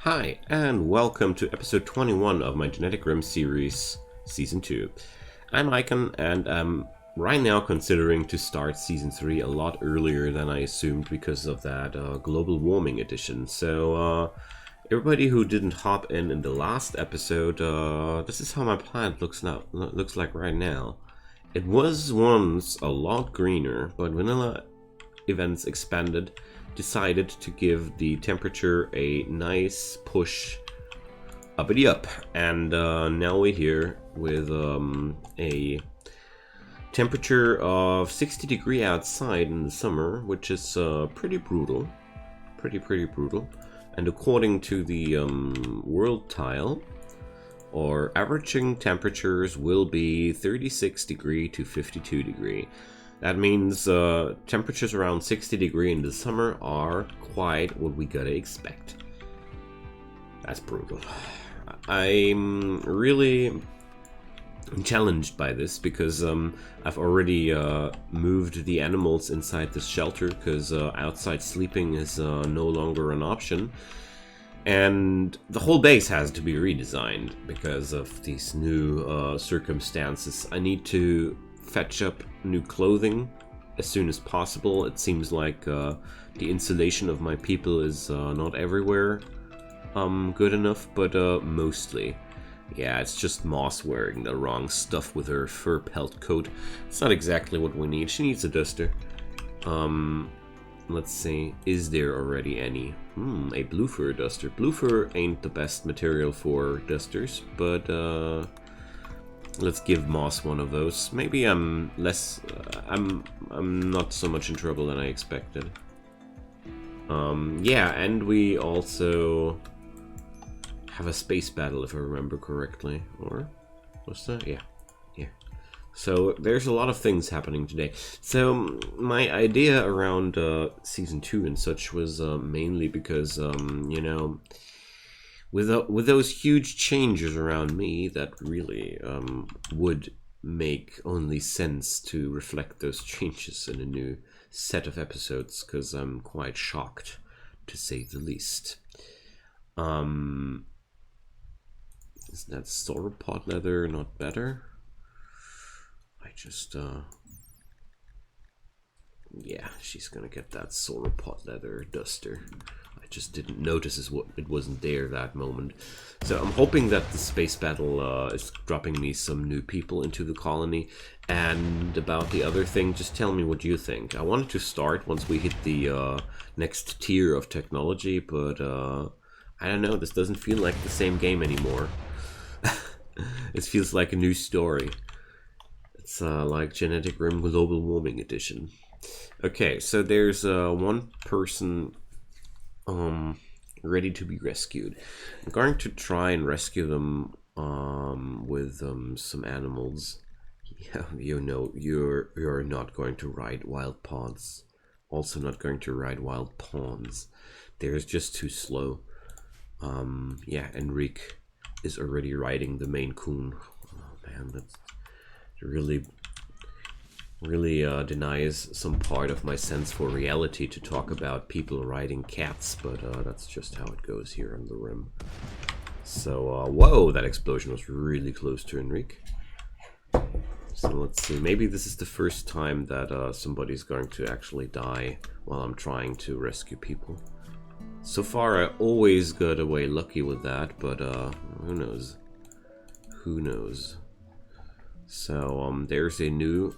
Hi, and welcome to episode 21 of my GeneticRim series, Season 2. I'm Icon, and I'm right now considering to start Season 3 a lot earlier than I assumed because of that global warming edition. So, everybody who didn't hop in the last episode, this is how my plant looks like right now. It was once a lot greener, but vanilla events expanded, decided to give the temperature a nice push uppity up, and now we're here with a temperature of 60 degrees outside in the summer, which is pretty brutal, pretty brutal. And according to the world tile, our averaging temperatures will be 36 degree to 52 degree. That means temperatures around 60 degrees in the summer are quite what we gotta expect. That's brutal. I'm really challenged by this because I've already moved the animals inside this shelter because outside sleeping is no longer an option. And the whole base has to be redesigned because of these new circumstances. I need to fetch up new clothing as soon as possible. It seems like the insulation of my people is not everywhere good enough, but mostly. Yeah, it's just Moss wearing the wrong stuff with her fur pelt coat. It's not exactly what we need. She needs a duster. Let's see, is there already any? A blue fur duster. Blue fur ain't the best material for dusters, but let's give Moss one of those. Maybe I'm less. I'm not so much in trouble than I expected. Yeah, and we also have a space battle, if I remember correctly. Or what's that? Yeah. So there's a lot of things happening today. So my idea around season 2 and such was mainly because you know, with those huge changes around me, that really would make only sense to reflect those changes in a new set of episodes, because I'm quite shocked, to say the least. Is that sauropod leather not better? I just, yeah, she's gonna get that sauropod leather duster. I just didn't notice it wasn't there that moment. So I'm hoping that the space battle is dropping me some new people into the colony. And about the other thing, just tell me what you think. I wanted to start once we hit the next tier of technology, but I don't know, this doesn't feel like the same game anymore. It feels like a new story. It's like GeneticRim Global Warming Edition. Okay, so there's one person ready to be rescued. I'm going to try and rescue them with some animals. Yeah, you know, you're not going to ride wild pawns. Also not going to ride wild pawns. They're just too slow. Yeah, Enrique is already riding the Maine Coon. Oh man, that's really denies some part of my sense for reality to talk about people riding cats, but that's just how it goes here on the Rim. So, whoa, that explosion was really close to Enrique. So let's see, maybe this is the first time that somebody's going to actually die while I'm trying to rescue people. So far, I always got away lucky with that, but who knows? Who knows? So there's a new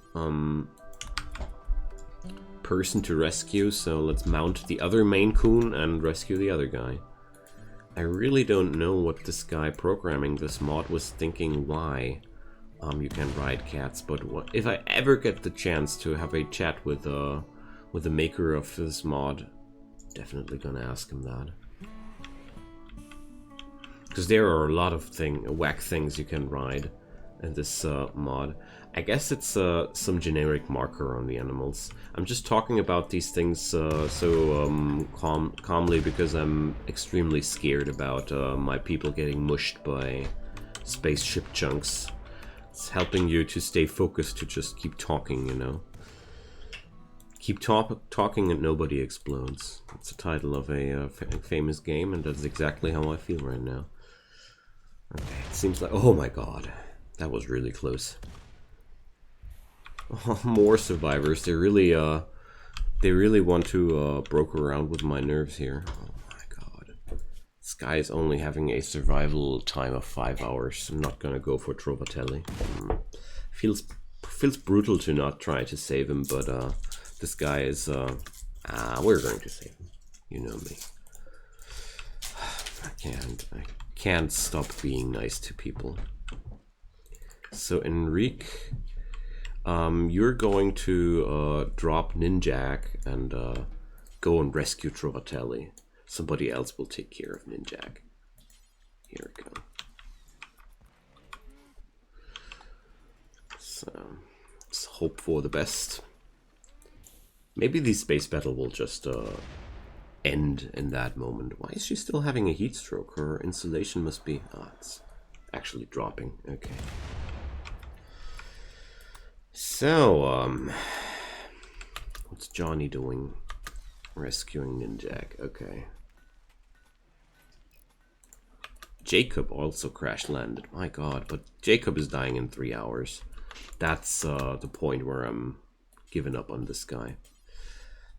person to rescue, so let's mount the other Maine Coon and rescue the other guy. I really don't know what this guy programming this mod was thinking why you can ride cats, but if I ever get the chance to have a chat with the maker of this mod, definitely gonna ask him that. Because there are a lot of whack things you can ride in this mod. I guess it's some generic marker on the animals. I'm just talking about these things calmly because I'm extremely scared about my people getting mushed by spaceship chunks. It's helping you to stay focused, to just keep talking, you know. Keep talking and nobody explodes. That's the title of a famous game, and that's exactly how I feel right now. Okay, it seems like... Oh my god. That was really close. Oh, more survivors. They really want to broker around with my nerves here. Oh my god. This guy is only having a survival time of 5 hours. I'm not gonna go for Trovatelli. Feels brutal to not try to save him, but this guy is... we're going to save him. You know me. I can't stop being nice to people. So Enrique, you're going to drop Ninjak and go and rescue Trovatelli. Somebody else will take care of Ninjak. Here we go. So let's hope for the best. Maybe the space battle will just end in that moment. Why is she still having a heat stroke? Her insulation must be... Ah, it's actually dropping. Okay. So, what's Johnny doing? Rescuing Ninjak. Okay. Jacob also crash landed. My god, but Jacob is dying in 3 hours. That's the point where I'm giving up on this guy.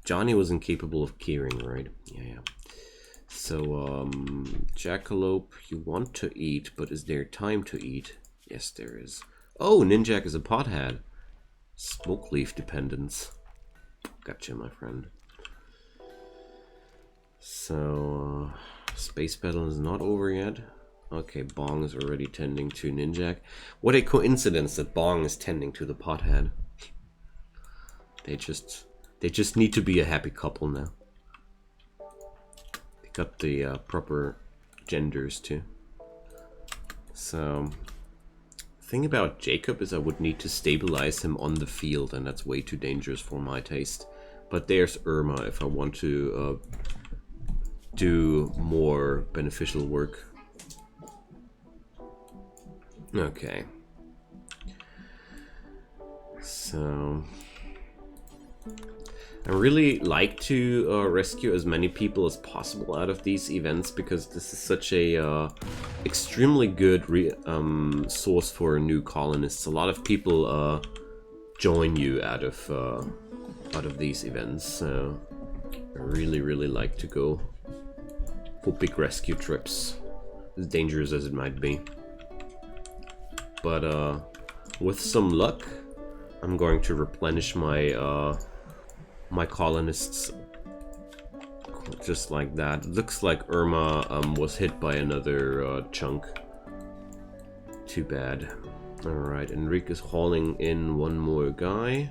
Johnny was incapable of caring, right? Yeah. So, Jackalope, you want to eat, but is there time to eat? Yes, there is. Oh, Ninjak is a pothead. Smoke leaf dependence. Gotcha, my friend. So, space battle is not over yet. Okay, Bong is already tending to Ninjak. What a coincidence that Bong is tending to the pothead. They just need to be a happy couple now. They got the proper genders too. So, the thing about Jacob is I would need to stabilize him on the field, and that's way too dangerous for my taste. But there's Irma if I want to do more beneficial work. Okay. So... I really like to rescue as many people as possible out of these events, because this is such a extremely good source for new colonists. A lot of people join you out of these events, so I really like to go for big rescue trips, as dangerous as it might be. But with some luck, I'm going to replenish my my colonists just like that. It looks like Irma was hit by another chunk. Too bad. Alright, Enrique is hauling in one more guy,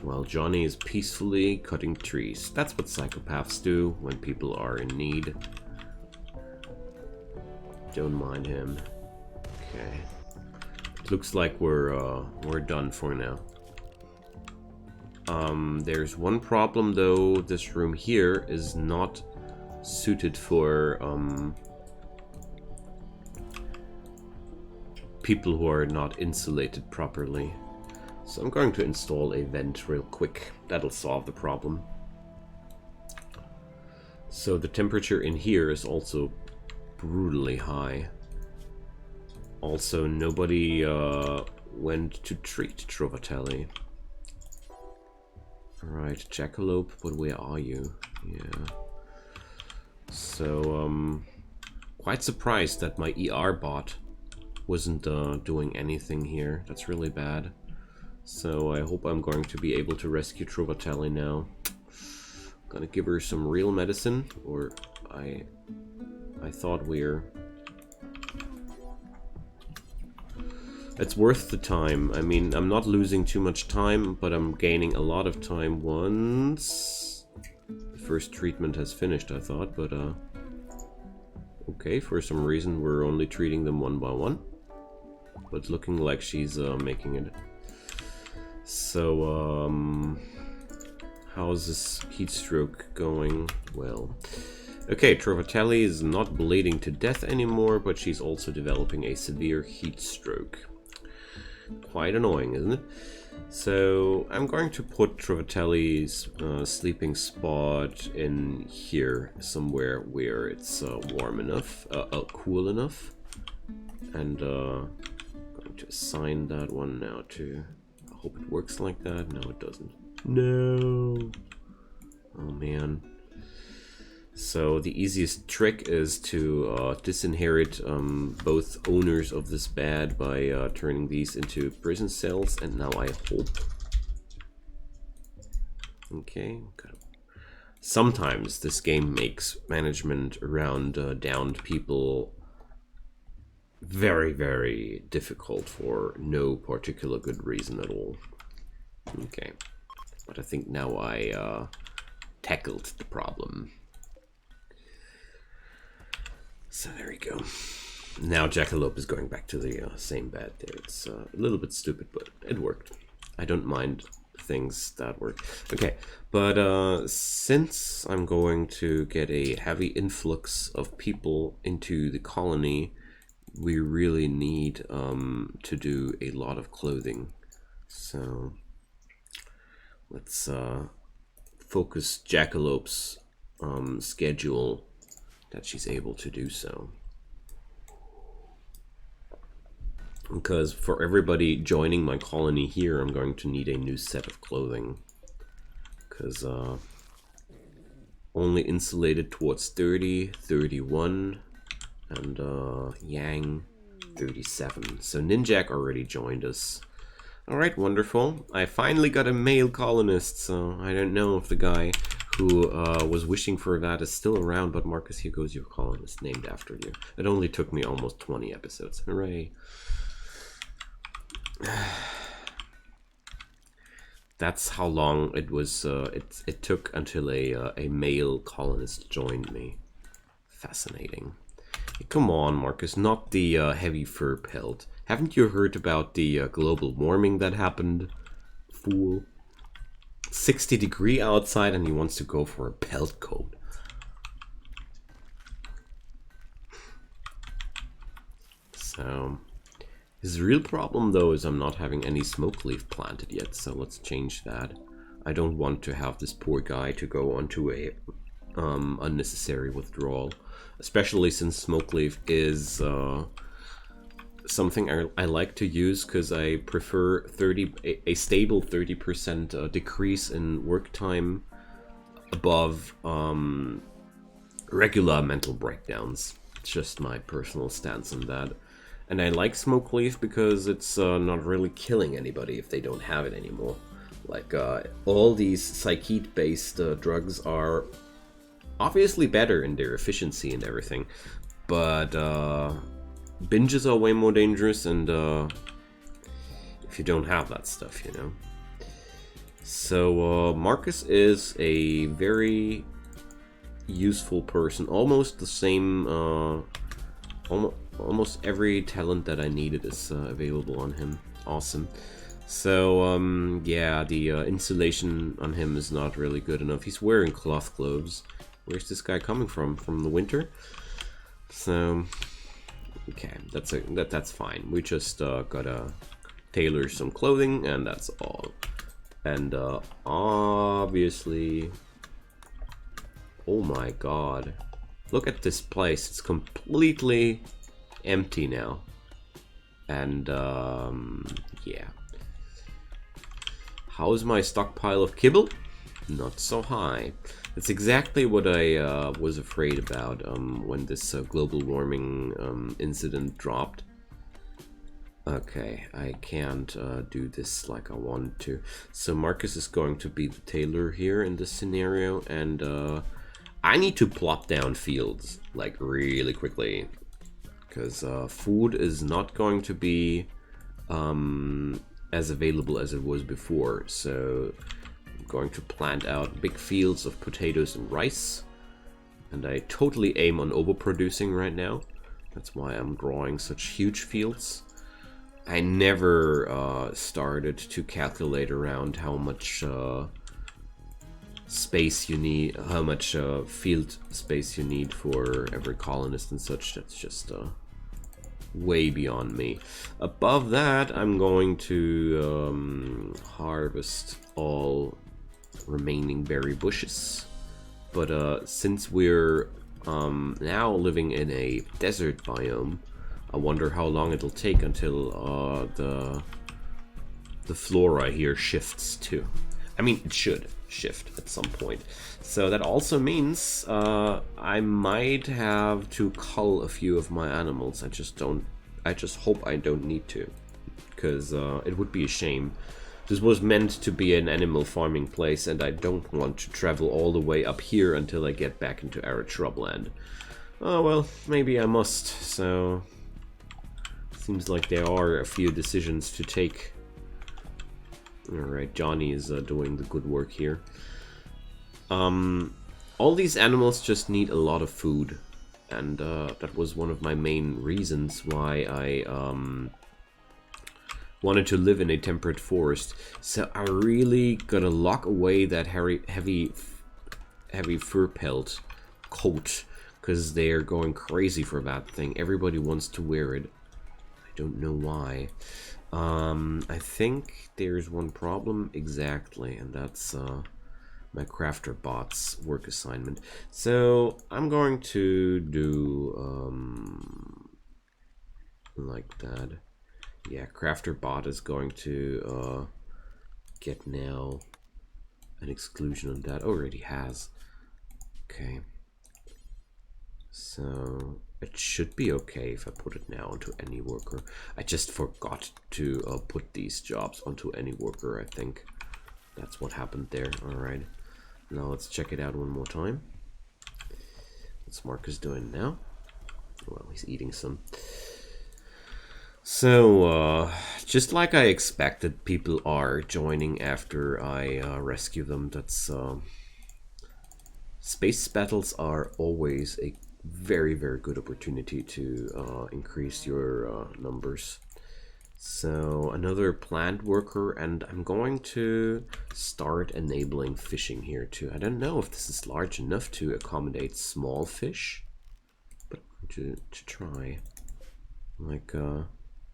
while Johnny is peacefully cutting trees. That's what psychopaths do when people are in need. Don't mind him. Okay. It looks like we're done for now. There's one problem though. This room here is not suited for people who are not insulated properly. So I'm going to install a vent real quick. That'll solve the problem. So the temperature in here is also brutally high. Also, nobody went to treat Trovatelli. Alright, Jackalope, but where are you? Yeah. So, quite surprised that my ER bot wasn't doing anything here. That's really bad. So I hope I'm going to be able to rescue Trovatelli now. Gonna give her some real medicine, or I thought we're... It's worth the time. I mean, I'm not losing too much time, but I'm gaining a lot of time once the first treatment has finished, I thought, but okay, for some reason we're only treating them one by one, but looking like she's making it. So, how's this heat stroke going? Well, okay, Trovatelli is not bleeding to death anymore, but she's also developing a severe heat stroke. Quite annoying, isn't it? So I'm going to put Trovatelli's sleeping spot in here somewhere where it's warm enough, cool enough, and going to assign that one now to. I hope it works like that. No, it doesn't. No. Oh man. So the easiest trick is to disinherit both owners of this bed by turning these into prison cells, and now I hope. Okay. Sometimes this game makes management around downed people very, very difficult for no particular good reason at all. Okay. But I think now I tackled the problem. So there we go. Now Jackalope is going back to the same bed there. It's a little bit stupid, but it worked. I don't mind things that work. Okay, but since I'm going to get a heavy influx of people into the colony, we really need to do a lot of clothing. So let's focus Jackalope's schedule that she's able to do so. Because for everybody joining my colony here, I'm going to need a new set of clothing. Because only insulated towards 30, 31, and Yang 37. So Ninjak already joined us. Alright, wonderful. I finally got a male colonist, so I don't know if the guy who was wishing for that is still around, but Marcus, here goes your colonist named after you. It only took me almost 20 episodes. Hooray. That's how long it was. It took until a male colonist joined me. Fascinating. Come on, Marcus, not the heavy fur pelt. Haven't you heard about the global warming that happened? Fool. 60-degree outside and he wants to go for a pelt coat. So his real problem though is I'm not having any smoke leaf planted yet, so let's change that. I don't want to have this poor guy to go onto a unnecessary withdrawal, especially since smoke leaf is something I like to use because I prefer a stable 30% decrease in work time above regular mental breakdowns. It's just my personal stance on that. And I like smoke leaf because it's not really killing anybody if they don't have it anymore. Like all these psychete-based drugs are obviously better in their efficiency and everything, but binges are way more dangerous, and if you don't have that stuff, you know. So Marcus is a very useful person. Almost the same, almost every talent that I needed is available on him. Awesome. So yeah, the insulation on him is not really good enough. He's wearing cloth gloves. Where's this guy coming from? From the winter? So okay, that's fine. We just gotta tailor some clothing, and that's all. And obviously, oh my god, look at this place. It's completely empty now. And yeah, how's my stockpile of kibble? Not so high. That's exactly what I was afraid about when this global warming incident dropped. Okay, I can't do this like I want to. So Marcus is going to be the tailor here in this scenario, and I need to plop down fields like really quickly, because food is not going to be as available as it was before. So going to plant out big fields of potatoes and rice, and I totally aim on overproducing right now. That's why I'm drawing such huge fields. I never started to calculate around how much space you need, how much field space you need for every colonist and such. That's just way beyond me. Above that, I'm going to harvest all remaining berry bushes. But since we're now living in a desert biome, I wonder how long it'll take until the flora here shifts too. I mean, it should shift at some point. So that also means I might have to cull a few of my animals. I just hope I don't need to, because it would be a shame. This was meant to be an animal farming place, and I don't want to travel all the way up here until I get back into arid shrubland. Oh well, maybe I must. So seems like there are a few decisions to take. Alright, Johnny is doing the good work here. All these animals just need a lot of food, and that was one of my main reasons why I wanted to live in a temperate forest. So I really gotta lock away that heavy fur pelt coat, because they're going crazy for that thing. Everybody wants to wear it. I don't know why. I think there's one problem exactly, and that's my crafter bot's work assignment. So I'm going to do like that. Yeah, crafter bot is going to get now an exclusion on that. Already has. Okay. So it should be okay if I put it now onto any worker. I just forgot to put these jobs onto any worker, I think. That's what happened there. Alright. Now let's check it out one more time. What's Marcus doing now? Well, he's eating some. So, just like I expected, people are joining after I rescue them. That's space battles are always a very, very good opportunity to increase your numbers. So another plant worker, and I'm going to start enabling fishing here too. I don't know if this is large enough to accommodate small fish, but to try. Like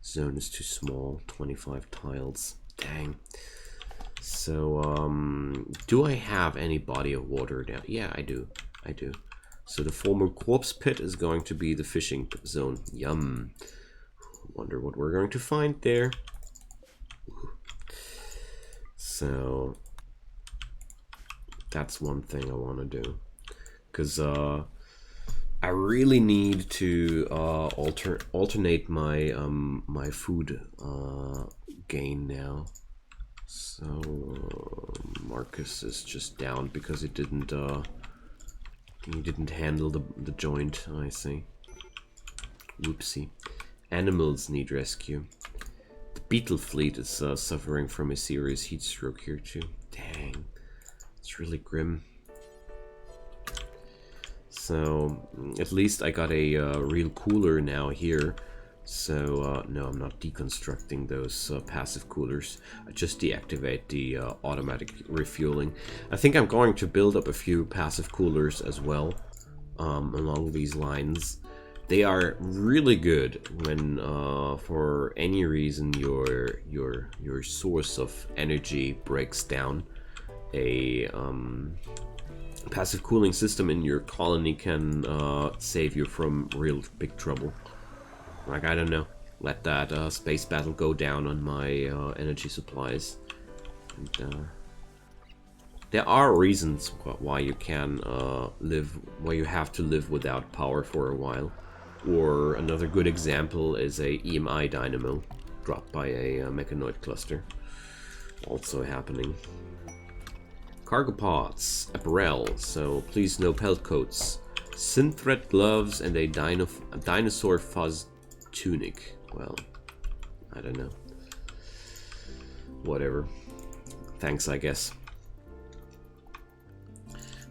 zone is too small, 25 tiles. Dang. So do I have any body of water down? Yeah, I do. So the former corpse pit is going to be the fishing zone. Yum. Wonder what we're going to find there. So that's one thing I want to do, because I really need to alternate my my food gain now. So Marcus is just down because he didn't handle the joint. I see. Whoopsie. Animals need rescue. The beetle fleet is suffering from a serious heat stroke here too. Dang, it's really grim. So at least I got a real cooler now here. So no, I'm not deconstructing those passive coolers. I just deactivate the automatic refueling. I think I'm going to build up a few passive coolers as well along these lines. They are really good when, for any reason, your source of energy breaks down. A passive cooling system in your colony can save you from real big trouble. Like, I don't know, let that space battle go down on my energy supplies. And, there are reasons why you can why you have to live without power for a while. Or another good example is a EMI dynamo dropped by a mechanoid cluster. Also happening. Cargo pods, apparel, so please no pelt coats. Synthread gloves and a dinosaur fuzz tunic. Well, I don't know. Whatever. Thanks, I guess.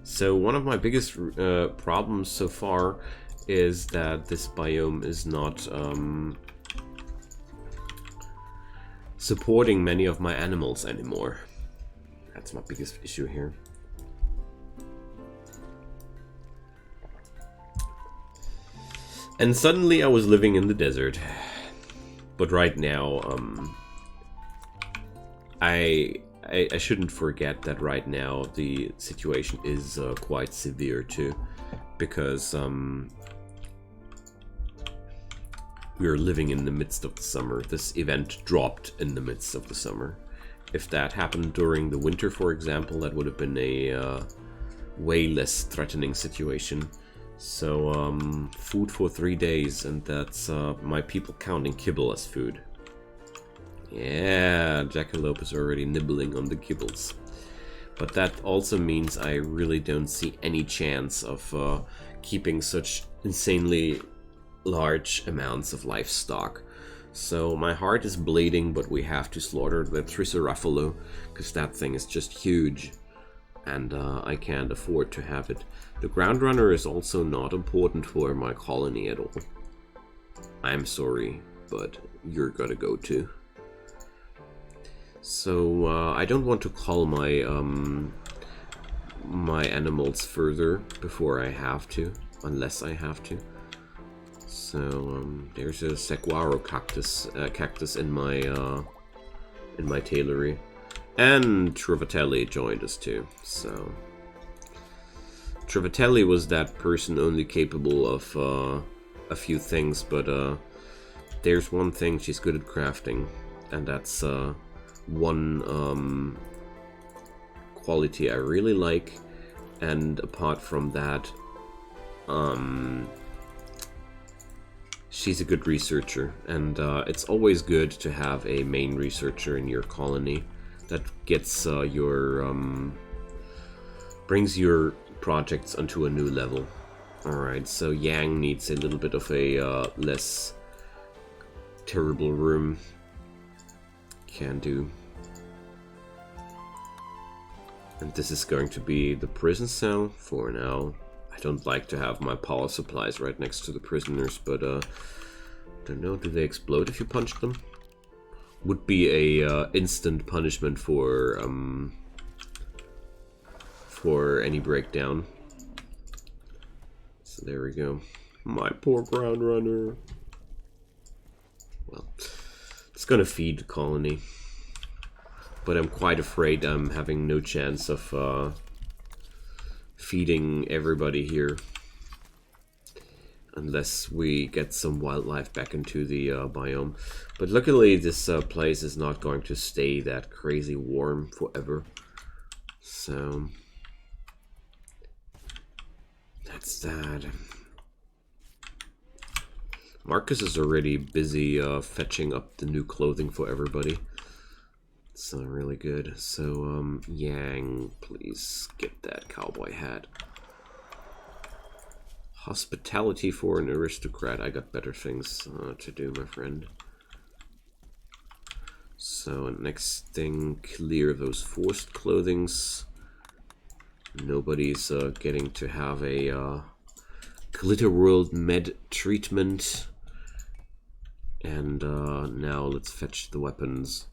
So one of my biggest problems so far is that this biome is not supporting many of my animals anymore. That's my biggest issue here. And suddenly I was living in the desert. But right now, I shouldn't forget that right now the situation is quite severe too, because we are living in the midst of the summer. This event dropped in the midst of the summer. If that happened during the winter, for example, that would have been a way less threatening situation. So, food for 3 days, and that's my people counting kibble as food. Yeah, Jackalope is already nibbling on the kibbles. But that also means I really don't see any chance of keeping such insanely large amounts of livestock. So my heart is bleeding, but we have to slaughter the Triceratops, because that thing is just huge. And I can't afford to have it. The ground runner is also not important for my colony at all. I'm sorry, but you're gotta go too. So I don't want to call my my animals further before I have to, unless I have to. So there's a saguaro cactus in my tailory. And Trovatelli joined us too, so... Trovatelli was that person only capable of a few things, but there's one thing she's good at crafting, and that's one quality I really like, and apart from that, she's a good researcher, and it's always good to have a main researcher in your colony. That gets brings your projects onto a new level. Alright, so Yang needs a little bit of a less terrible room. Can do. And this is going to be the prison cell for now. I don't like to have my power supplies right next to the prisoners, but don't know, do they explode if you punch them? Would be a instant punishment for any breakdown. So there we go. My poor ground runner. Well, it's gonna feed the colony, but I'm quite afraid I'm having no chance of feeding everybody here. Unless we get some wildlife back into the biome. But luckily this place is not going to stay that crazy warm forever. So... that's that. Marcus is already busy fetching up the new clothing for everybody. It's really good. So, Yang, please get that cowboy hat. Hospitality for an aristocrat. I got better things to do, my friend. So next thing, clear those forced clothings. Nobody's getting to have a Glitterworld med treatment. And now let's fetch the weapons.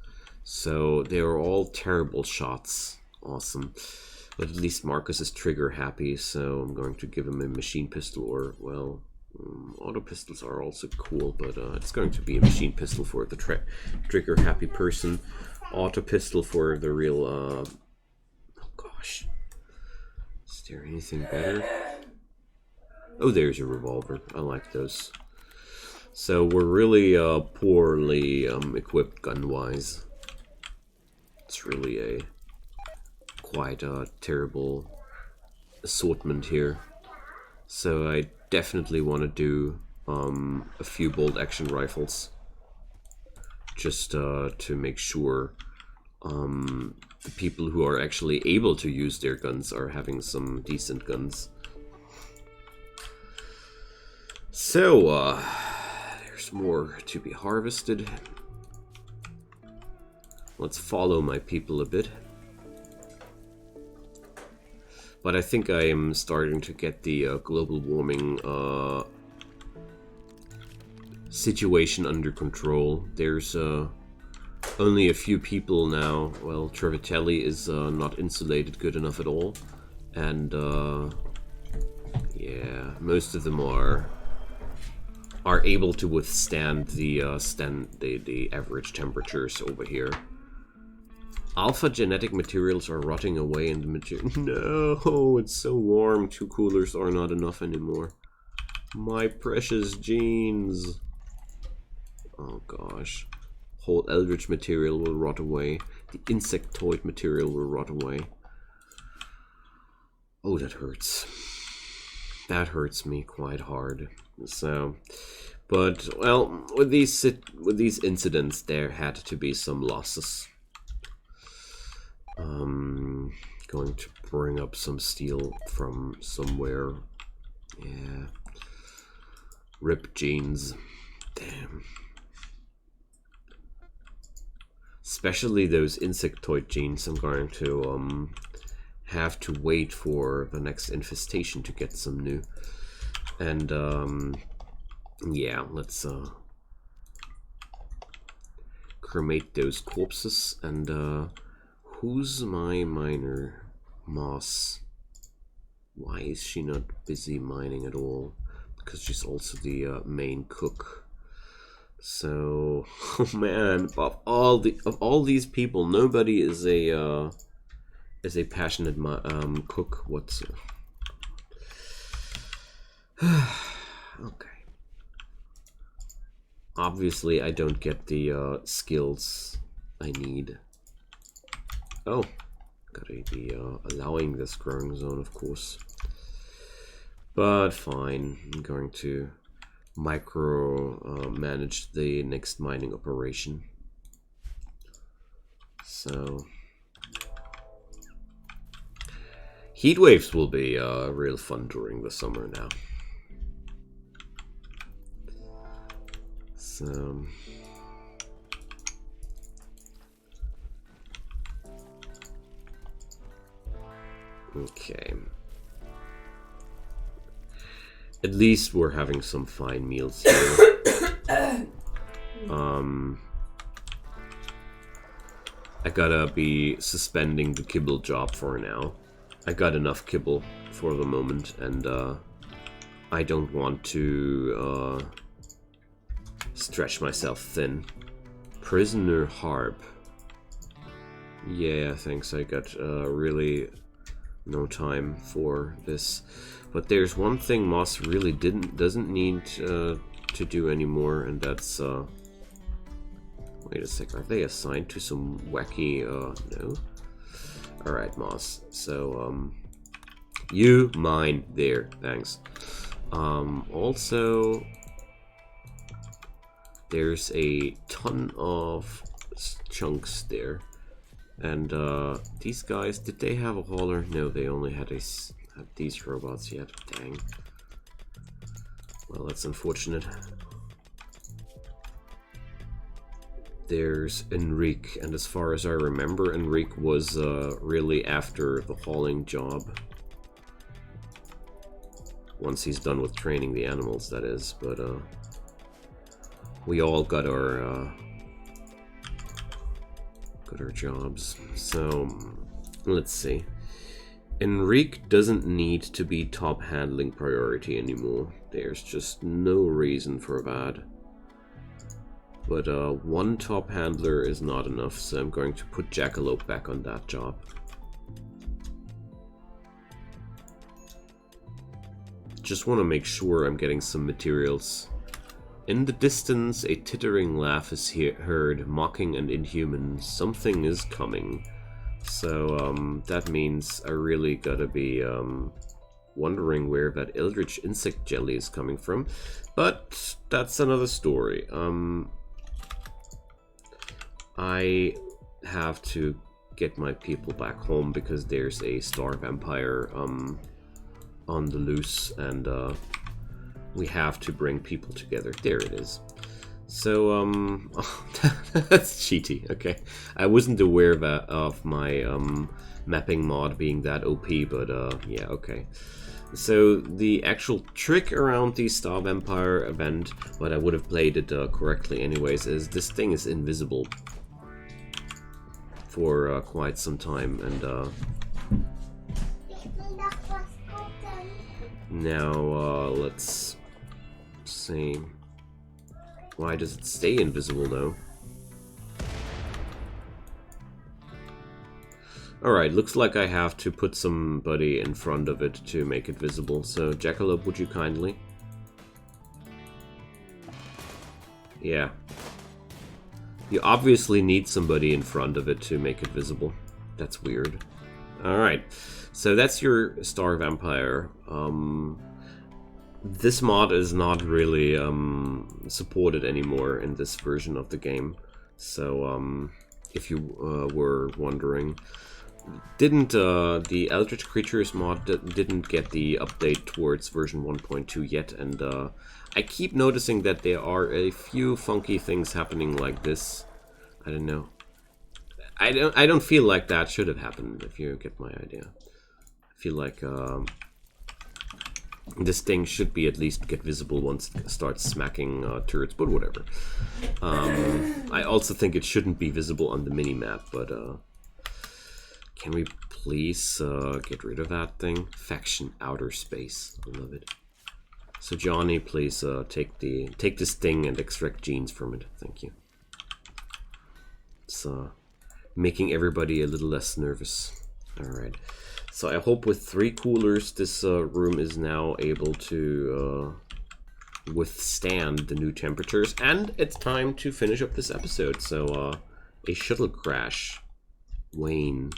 So they are all terrible shots. Awesome. But at least Marcus is trigger happy, so I'm going to give him a machine pistol, or, well, auto pistols are also cool, but it's going to be a machine pistol for the trigger happy person. Auto pistol for the real, oh gosh. Is there anything better? Oh, there's a revolver. I like those. So we're really poorly equipped gun-wise. It's really a quite a terrible assortment here. So I definitely want to do a few bolt action rifles, just to make sure the people who are actually able to use their guns are having some decent guns. So there's more to be harvested. Let's follow my people a bit. But I think I am starting to get the global warming situation under control. There's only a few people now. Well, Trovatelli is not insulated good enough at all. And yeah, most of them are are able to withstand the average temperatures over here. Alpha genetic materials are rotting away in the material. No, it's so warm. 2 coolers are not enough anymore. My precious genes. Oh gosh. Whole eldritch material will rot away. The insectoid material will rot away. Oh, that hurts. That hurts me quite hard. So, but well, with these incidents, there had to be some losses. Going to bring up some steel from somewhere. Yeah. Rip genes. Damn. Especially those insectoid genes. I'm going to have to wait for the next infestation to get some new. And yeah, let's cremate those corpses. And who's my miner? Moss. Why is she not busy mining at all? Because she's also the main cook. So, oh man, of all these people, nobody is a passionate cook. What's okay? Obviously, I don't get the skills I need. Oh, gotta be allowing this growing zone, of course. But fine, I'm going to micro manage the next mining operation. So heat waves will be real fun during the summer now. So okay. At least we're having some fine meals here. I gotta be suspending the kibble job for now. I got enough kibble for the moment, and I don't want to stretch myself thin. Prisoner harp. Yeah, thanks. I got really no time for this. But there's one thing Moss really doesn't need to do anymore, and that's wait a sec, are they assigned to some wacky no? Alright, Moss. So you mine there, thanks. Also there's a ton of chunks there. And these guys, did they have a hauler? No, they only had these robots yet. Dang. Well, that's unfortunate. There's Enrique, and as far as I remember, Enrique was really after the hauling job. Once he's done with training the animals, that is. But we all got our jobs. So let's see. Enrique doesn't need to be top handling priority anymore. There's just no reason for that. But one top handler is not enough, so I'm going to put Jackalope back on that job. Just want to make sure I'm getting some materials. In the distance, a tittering laugh is heard, mocking and inhuman. Something is coming. So that means I really gotta be wondering where that eldritch insect jelly is coming from. But that's another story. I have to get my people back home because there's a star vampire on the loose, and we have to bring people together. There it is. So, oh, that's cheaty. Okay, I wasn't aware of my mapping mod being that OP, but yeah, okay. So the actual trick around the Star Vampire event, but I would have played it correctly anyways, is this thing is invisible for quite some time, and now let's see. Why does it stay invisible though? Alright, looks like I have to put somebody in front of it to make it visible. So, Jackalope, would you kindly? Yeah. You obviously need somebody in front of it to make it visible. That's weird. Alright, so that's your Star Vampire. This mod is not really supported anymore in this version of the game. So, if you were wondering, the Eldritch Creatures mod didn't get the update towards version 1.2 yet, and I keep noticing that there are a few funky things happening like this. I don't know. I don't feel like that should have happened, if you get my idea. I feel like this thing should be at least get visible once it starts smacking turrets, but whatever. I also think it shouldn't be visible on the mini-map, but can we please get rid of that thing? Faction Outer Space. I love it. So Johnny, please take this thing and extract genes from it. Thank you. It's making everybody a little less nervous. Alright. So I hope with 3 coolers this room is now able to withstand the new temperatures. And it's time to finish up this episode. So a shuttle crash. Wayne.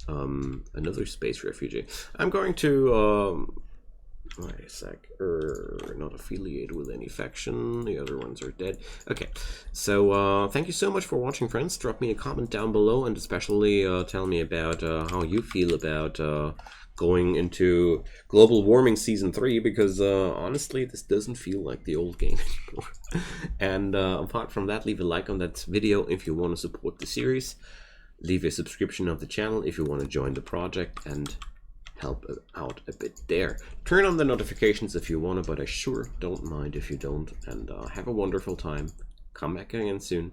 Another space refugee. I'm going to wait a sec. Not affiliated with any faction. The other ones are dead. Okay. So thank you so much for watching, friends. Drop me a comment down below, and especially tell me about how you feel about going into global warming season 3, because honestly this doesn't feel like the old game anymore. And apart from that, leave a like on that video if you want to support the series. Leave a subscription of the channel if you want to join the project and help out a bit there. Turn on the notifications if you want to, but I sure don't mind if you don't. And have a wonderful time. Come back again soon.